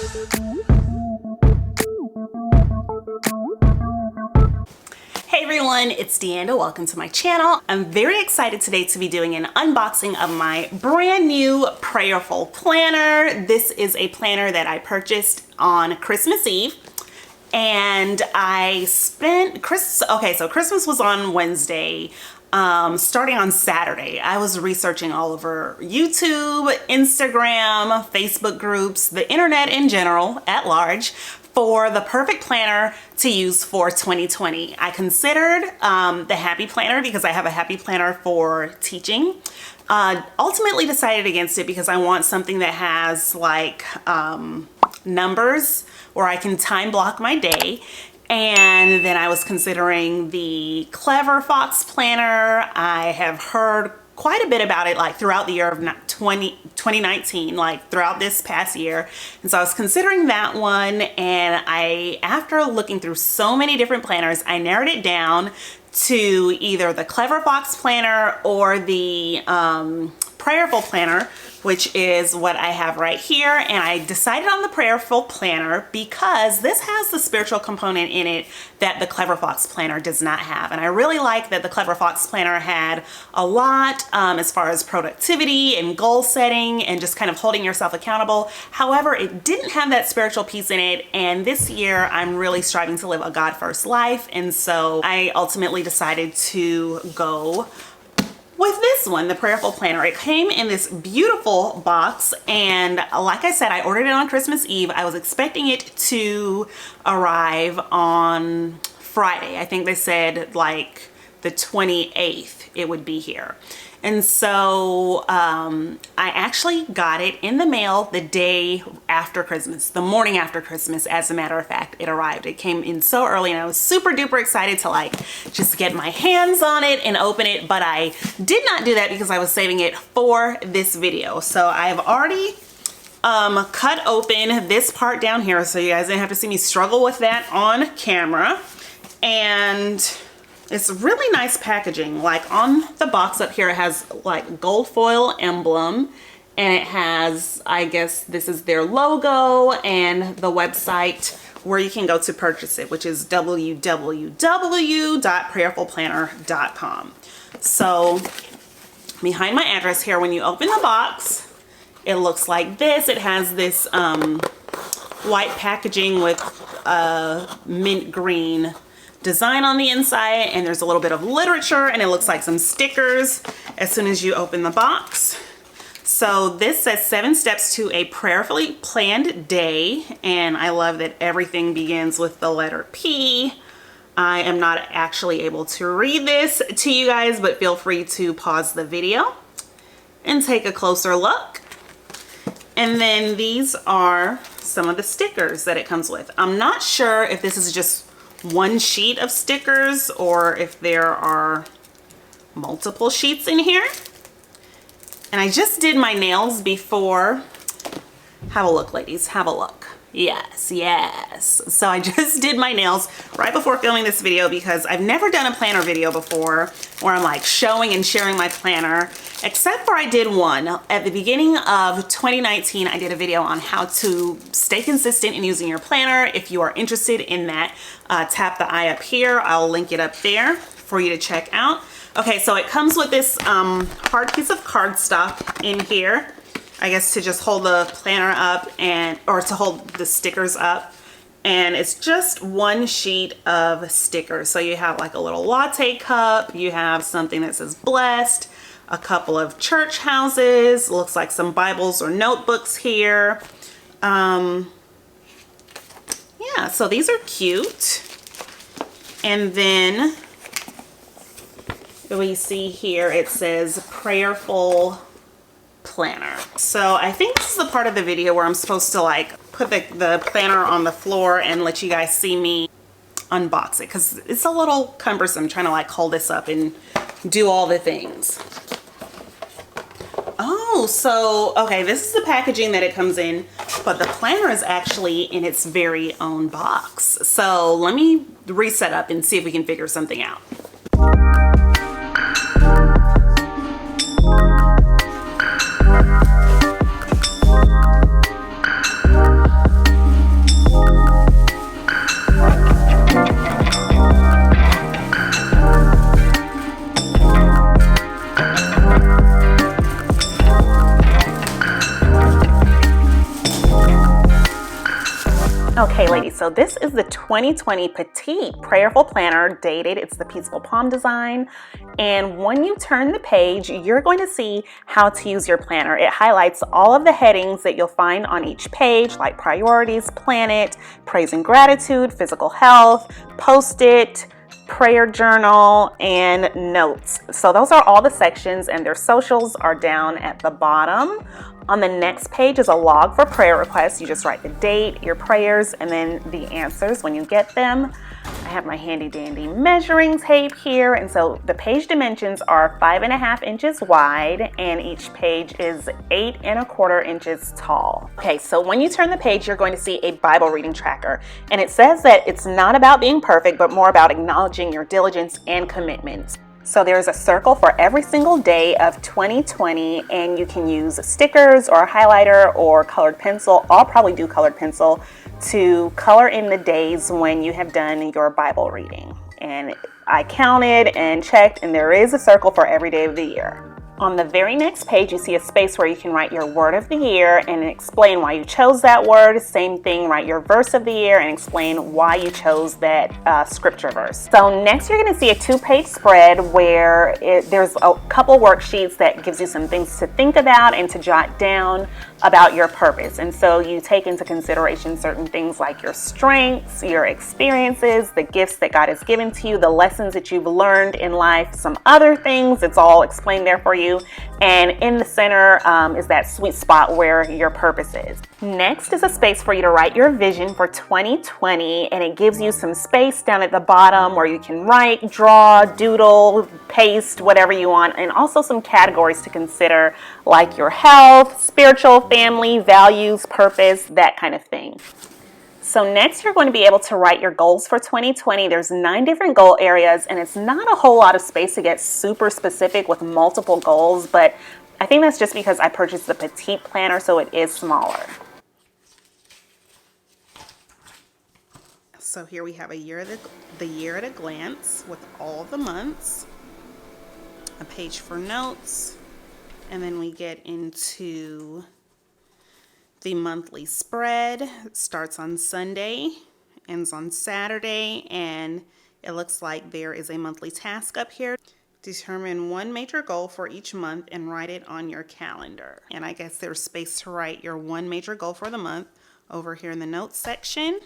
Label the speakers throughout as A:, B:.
A: Hey everyone, it's Deanda. Welcome to my channel. I'm very excited today to be doing an unboxing of my brand new Prayerful planner. This is a planner that I purchased on Christmas Eve. And I spent so Christmas was on Wednesday. Starting on Saturday, I was researching all over YouTube, Instagram, Facebook groups, the internet in general at large for the perfect planner to use for 2020. I considered the Happy Planner because I have a Happy Planner for teaching. Ultimately decided against it because I want something that has like numbers where I can time block my day. And then I was considering the Clever Fox planner. I have heard quite a bit about it like throughout the year of 2019, like throughout this past year. And so I was considering that one, and after looking through so many different planners, I narrowed it down to either the Clever Fox planner or the Prayerful planner, which is what I have right here. And I decided on the Prayerful planner because this has the spiritual component in it that the Clever Fox planner does not have. And I really like that the Clever Fox planner had a lot as far as productivity and goal setting and just kind of holding yourself accountable. However, it didn't have that spiritual piece in it. And this year I'm really striving to live a God-first life. And so I ultimately decided to go with this one, the Prayerful planner. It came in this beautiful box, and like I said, I ordered it on Christmas Eve. I was expecting it to arrive on Friday. I think they said like the 28th it would be here. And so I actually got it in the mail the day after Christmas, the morning after Christmas. As a matter of fact, it arrived. It came in so early, and I was super duper excited to like just get my hands on it and open it. But I did not do that because I was saving it for this video. So I have already cut open this part down here, so you guys didn't have to see me struggle with that on camera. And it's really nice packaging. Like on the box up here, it has like gold foil emblem, and it has, I guess this is their logo and the website where you can go to purchase it, which is www.prayerfulplanner.com. So behind my address here, when you open the box, it looks like this. It has this white packaging with mint green design on the inside, and there's a little bit of literature, and it looks like some stickers as soon as you open the box. So this says 7 steps to a prayerfully planned day, and I love that everything begins with the letter P. I am not actually able to read this to you guys, but feel free to pause the video and take a closer look. And then these are some of the stickers that it comes with. I'm not sure if this is just one sheet of stickers or if there are multiple sheets in here. And I just did my nails before. Have a look, ladies, have a look. Yes, yes. So I just did my nails right before filming this video because I've never done a planner video before where I'm like showing and sharing my planner, except for I did one at the beginning of 2019. I did a video on how to stay consistent in using your planner. If you are interested in that, tap the eye up here. I'll link it up there for you to check out. Okay, so it comes with this hard piece of cardstock in here, I guess to just hold the planner up or to hold the stickers up. And it's just one sheet of stickers. So you have like a little latte cup, you have something that says blessed, a couple of church houses, looks like some Bibles or notebooks here. Yeah, so these are cute. And then we see here it says Prayerful planner. So I think this is the part of the video where I'm supposed to like put the planner on the floor and let you guys see me unbox it, because it's a little cumbersome trying to like hold this up and do all the things. Oh, so okay, this is the packaging that it comes in, but the planner is actually in its very own box. So let me reset up and see if we can figure something out. Okay, ladies, so this is the 2020 Petite Prayerful Planner, dated. It's the Peaceful Palm design. And when you turn the page, you're going to see how to use your planner. It highlights all of the headings that you'll find on each page, like priorities, planet, praise and gratitude, physical health, post-it, prayer journal, and notes. So those are all the sections, and their socials are down at the bottom. On the next page is a log for prayer requests. You just write the date, your prayers, and then the answers when you get them. I have my handy dandy measuring tape here, and so the page dimensions are 5.5 inches wide, and each page is 8.25 inches tall. Okay, so when you turn the page, you're going to see a Bible reading tracker, and it says that it's not about being perfect, but more about acknowledging your diligence and commitment. So there's a circle for every single day of 2020, and you can use stickers or a highlighter or colored pencil. I'll probably do colored pencil to color in the days when you have done your Bible reading. And I counted and checked, and there is a circle for every day of the year. On the very next page, you see a space where you can write your word of the year and explain why you chose that word. Same thing, write your verse of the year and explain why you chose that scripture verse. So next you're going to see a 2-page spread where there's a couple worksheets that gives you some things to think about and to jot down about your purpose. And so you take into consideration certain things like your strengths, your experiences, the gifts that God has given to you, the lessons that you've learned in life, some other things. It's all explained there for you. And in the center is that sweet spot where your purpose is. Next is a space for you to write your vision for 2020, and it gives you some space down at the bottom where you can write, draw, doodle, paste, whatever you want, and also some categories to consider like your health, spiritual, family, values, purpose, that kind of thing. So next you're going to be able to write your goals for 2020. There's 9 different goal areas, and it's not a whole lot of space to get super specific with multiple goals, but I think that's just because I purchased the Petite Planner, so it is smaller. So here we have the year at a glance with all the months, a page for notes, and then we get into the monthly spread. It starts on Sunday, ends on Saturday, and it looks like there is a monthly task up here. Determine one major goal for each month and write it on your calendar. And I guess there's space to write your one major goal for the month over here in the notes section.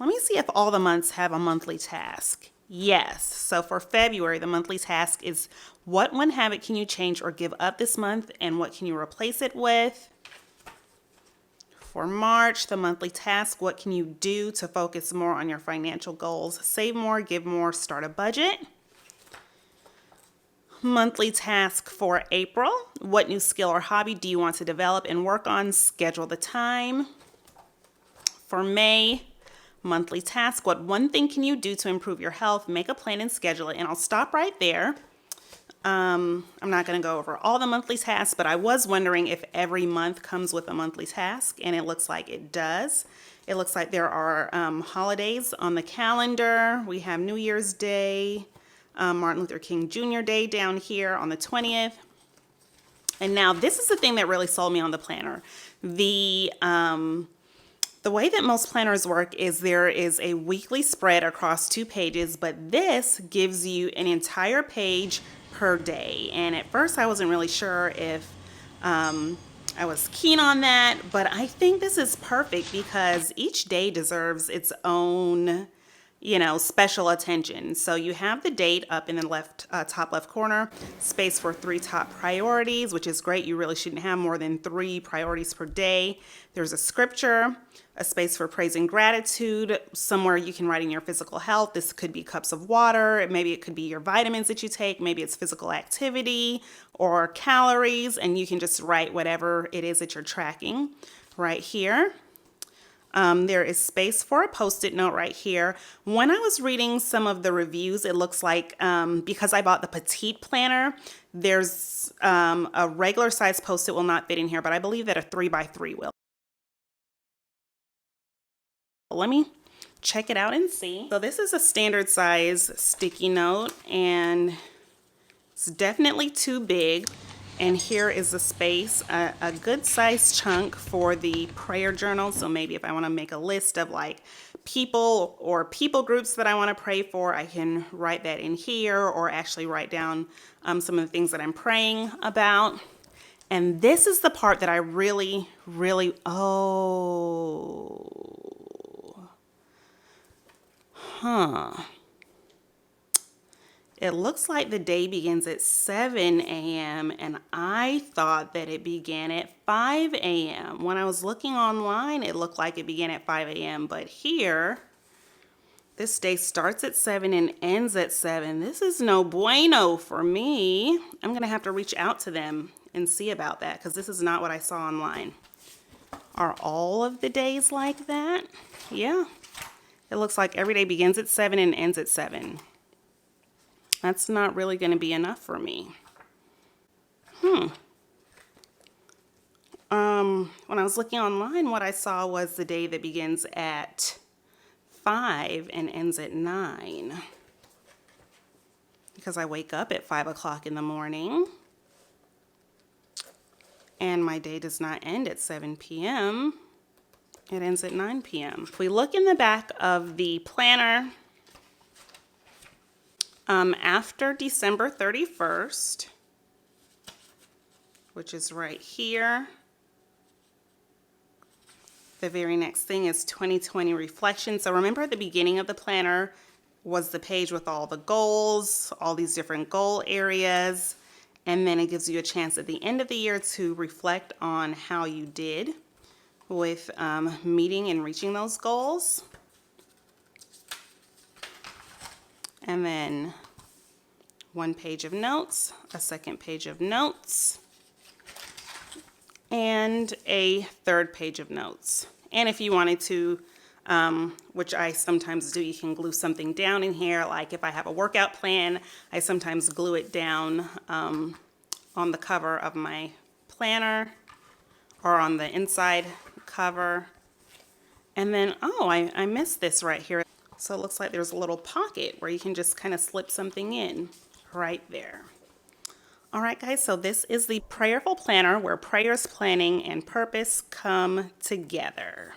A: Let me see if all the months have a monthly task. Yes. So for February, the monthly task is what one habit can you change or give up this month, and what can you replace it with? For March, the monthly task, what can you do to focus more on your financial goals? Save more, give more, start a budget. Monthly task for April, what new skill or hobby do you want to develop and work on? Schedule the time. For May, monthly task, what one thing can you do to improve your health? Make a plan and schedule it. And I'll stop right there. I'm not going to go over all the monthly tasks, but I was wondering if every month comes with a monthly task, and it looks like it does. It looks like there are holidays on the calendar. We have New Year's Day, Martin Luther King Jr. Day down here on the 20th. And now this is the thing that really sold me on the planner. The way that most planners work is there is a weekly spread across 2 pages, but this gives you an entire page per day. And at first I wasn't really sure if I was keen on that, but I think this is perfect because each day deserves its own, special attention. So you have the date up in the top left corner, space for 3 top priorities, which is great. You really shouldn't have more than 3 priorities per day. There's a scripture, a space for praise and gratitude, somewhere you can write in your physical health. This could be cups of water. Maybe it could be your vitamins that you take. Maybe it's physical activity or calories, and you can just write whatever it is that you're tracking right here. There is space for a Post-it note right here. When I was reading some of the reviews, it looks like because I bought the Petite Planner, there's a regular size Post-it will not fit in here, but I believe that a 3x3 will. Let me check it out and see. So this is a standard size sticky note, and it's definitely too big. And here is the space, a good sized chunk for the prayer journal. So maybe if I want to make a list of like people or people groups that I want to pray for, I can write that in here, or actually write down some of the things that I'm praying about. And this is the part that I really, it looks like the day begins at 7 a.m. and I thought that it began at 5 a.m. When I was looking online, it looked like it began at 5 a.m. But here, this day starts at 7 and ends at 7. This is no bueno for me. I'm going to have to reach out to them and see about that, because this is not what I saw online. Are all of the days like that? Yeah. It looks like every day begins at 7 and ends at 7. That's not really going to be enough for me. When I was looking online, what I saw was the day that begins at 5 and ends at 9. Because I wake up at 5 o'clock in the morning. And my day does not end at 7 p.m. It ends at 9 p.m. If we look in the back of the planner, after December 31st, which is right here, the very next thing is 2020 reflection. So remember, at the beginning of the planner was the page with all the goals, all these different goal areas, and then it gives you a chance at the end of the year to reflect on how you did with meeting and reaching those goals. And then one page of notes, a second page of notes, and a third page of notes. And if you wanted to, which I sometimes do, you can glue something down in here. Like if I have a workout plan, I sometimes glue it down on the cover of my planner or on the inside cover. And then, oh, I missed this right here. So it looks like there's a little pocket where you can just kind of slip something in right there. All right, guys, so this is the Prayerful Planner, where prayers, planning, and purpose come together.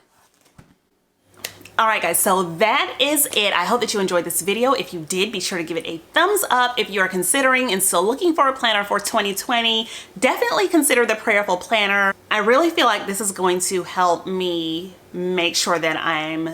A: All right, guys, so that is it. I hope that you enjoyed this video. If you did, be sure to give it a thumbs up. If you are considering and still looking for a planner for 2020, definitely consider the Prayerful Planner. I really feel like this is going to help me make sure that I'm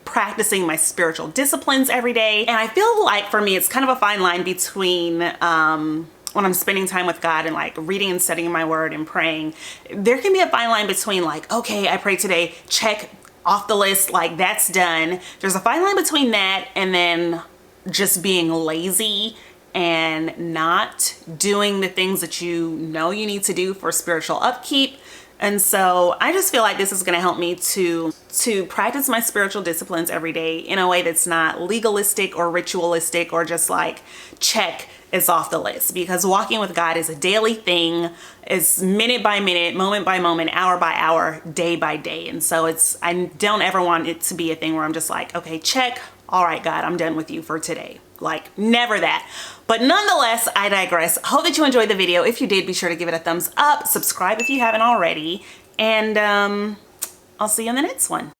A: practicing my spiritual disciplines every day. And I feel like for me, it's kind of a fine line between when I'm spending time with God and like reading and studying my word and praying. There can be a fine line between like, okay, I prayed today, check off the list, like that's done. There's a fine line between that and then just being lazy and not doing the things that you know you need to do for spiritual upkeep. And so I just feel like this is going to help me to practice my spiritual disciplines every day in a way that's not legalistic or ritualistic or just like check is off the list, because walking with God is a daily thing. It's minute by minute, moment by moment, hour by hour, day by day. And so I don't ever want it to be a thing where I'm just like, okay, check. All right, God, I'm done with you for today. Like never that. But nonetheless, I digress. Hope that you enjoyed the video. If you did, be sure to give it a thumbs up, subscribe if you haven't already, and I'll see you in the next one.